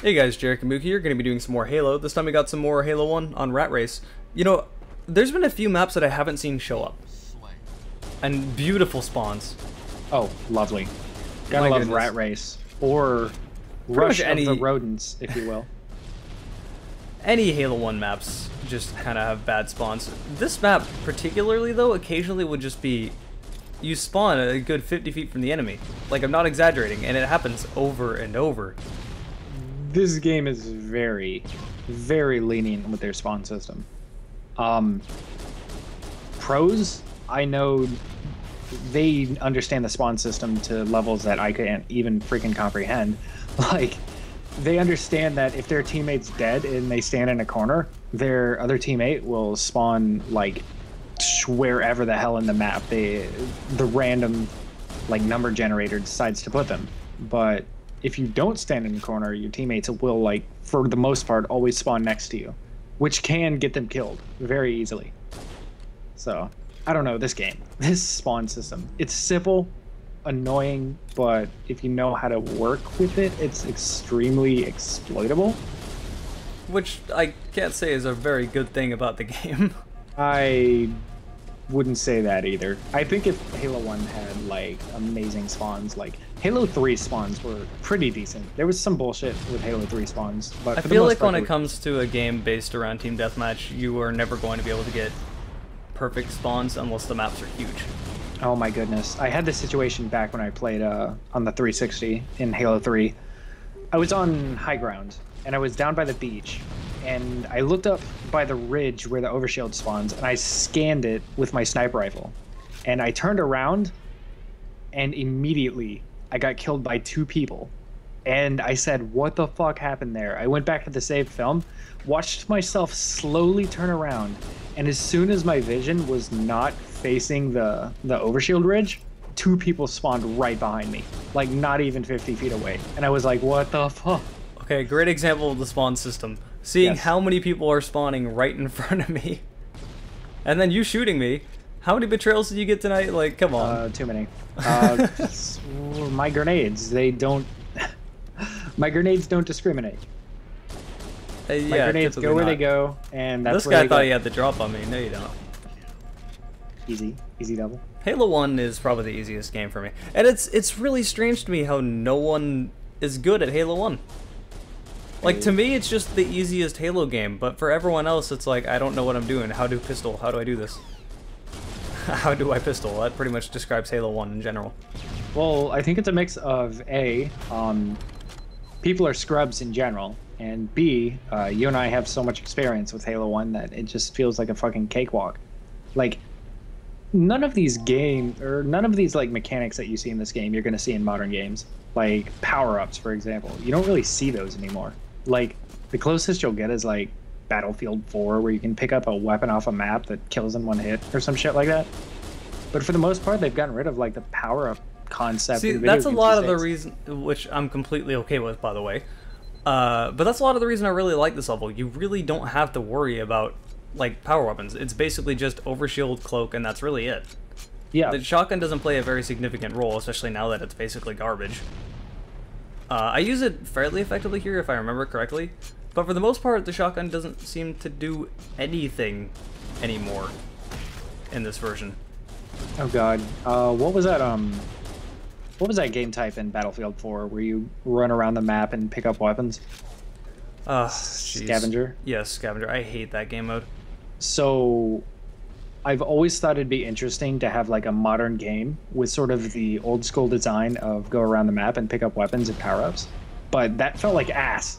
Hey guys, Jarek and Mookie here, going to be doing some more Halo. This time we got some more Halo 1 on Rat Race. You know, there's been a few maps that I haven't seen show up. And beautiful spawns. Oh, lovely. Gotta love Rat Race. Or Rush of the Rodents, if you will. Any Halo 1 maps just kind of have bad spawns. This map particularly, though, occasionally would just be... You spawn a good 50 feet from the enemy. Like, I'm not exaggerating, and it happens over and over. This game is very, very lenient with their spawn system. Pros, I know they understand the spawn system to levels that I can't even freaking comprehend. Like, they understand that if their teammate's dead and they stand in a corner, their other teammate will spawn, like, wherever the hell in the map the random, like, number generator decides to put them. But if you don't stand in the corner, your teammates will, like, for the most part, always spawn next to you, which can get them killed very easily. So, I don't know, this spawn system, it's simple, annoying, but if you know how to work with it, it's extremely exploitable. Which I can't say is a very good thing about the game. I wouldn't say that either. I think if Halo 1 had, like, amazing spawns, like Halo 3 spawns were pretty decent. There was some bullshit with Halo 3 spawns, but I feel like when it comes to a game based around team deathmatch, you are never going to be able to get perfect spawns unless the maps are huge. Oh my goodness. I had this situation back when I played on the 360 in Halo 3. I was on high ground, and I was down by the beach, and I looked up by the ridge where the overshield spawns, and I scanned it with my sniper rifle. And I turned around, and immediately I got killed by 2 people. And I said, what the fuck happened there? I went back to the saved film, watched myself slowly turn around, and as soon as my vision was not facing the overshield ridge, 2 people spawned right behind me, like not even 50 feet away. And I was like, what the fuck? Okay, great example of the spawn system. Seeing how many people are spawning right in front of me. And then you shooting me. How many betrayals did you get tonight? Like, come on. Too many. My grenades, they don't... My grenades don't discriminate. My grenades go where they go, and that's this guy thought he had the drop on me. No, you don't. Easy double. Halo 1 is probably the easiest game for me. And it's really strange to me how no one is good at Halo 1. Like, to me, it's just the easiest Halo game, but for everyone else, it's like, I don't know what I'm doing. How do I do this? How do I pistol? That pretty much describes Halo 1 in general. Well, I think it's a mix of A, people are scrubs in general, and B, you and I have so much experience with Halo 1 that it just feels like a fucking cakewalk. Like, none of these like mechanics that you see in this game you're going to see in modern games. Like power-ups, for example. You don't really see those anymore. Like, the closest you'll get is like Battlefield 4, where you can pick up a weapon off a map that kills in one hit or some shit like that. But for the most part, they've gotten rid of like the power-up concept. See, that's a lot of the reason, which I'm completely okay with, by the way. But that's a lot of the reason I really like this level. You really don't have to worry about like power weapons. It's basically just overshield, cloak, and that's really it. Yeah. The shotgun doesn't play a very significant role, especially now that it's basically garbage. I use it fairly effectively here, if I remember correctly. But for the most part, the shotgun doesn't seem to do anything anymore in this version. Oh god. What was that game type in Battlefield 4 where you run around the map and pick up weapons? Scavenger? Yes, Scavenger. I hate that game mode. So, I've always thought it'd be interesting to have like a modern game with sort of the old school design of go around the map and pick up weapons and power-ups. But that felt like ass.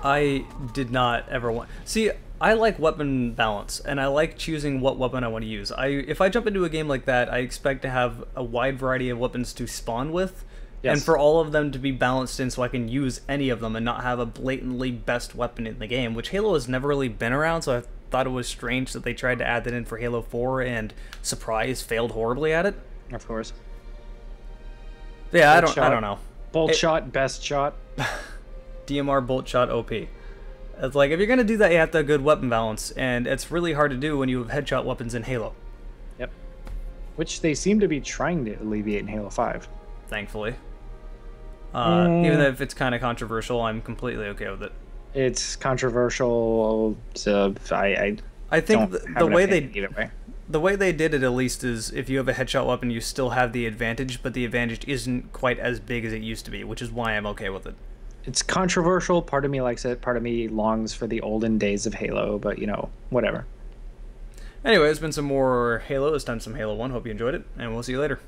I did not ever want... See, I like weapon balance, and I like choosing what weapon I want to use. If I jump into a game like that, I expect to have a wide variety of weapons to spawn with, and for all of them to be balanced in so I can use any of them and not have a blatantly best weapon in the game, which Halo has never really been around, so I thought it was strange that they tried to add that in for Halo 4, and surprise, failed horribly at it. Of course. Yeah, I don't know. Bolt shot, best shot. DMR bolt shot OP. It's like, if you're gonna do that, you have to have good weapon balance, and it's really hard to do when you have headshot weapons in Halo. Yep. Which they seem to be trying to alleviate in Halo 5. Thankfully. Even if it's kind of controversial, I'm completely okay with it. It's controversial, so I think don't have the an way opinion either way. the way they did it, at least, is if you have a headshot weapon, you still have the advantage, but the advantage isn't quite as big as it used to be, which is why I'm okay with it. It's controversial. Part of me likes it. Part of me longs for the olden days of Halo, but, you know, whatever. Anyway, it's been some more Halo. This time some Halo 1. Hope you enjoyed it, and we'll see you later.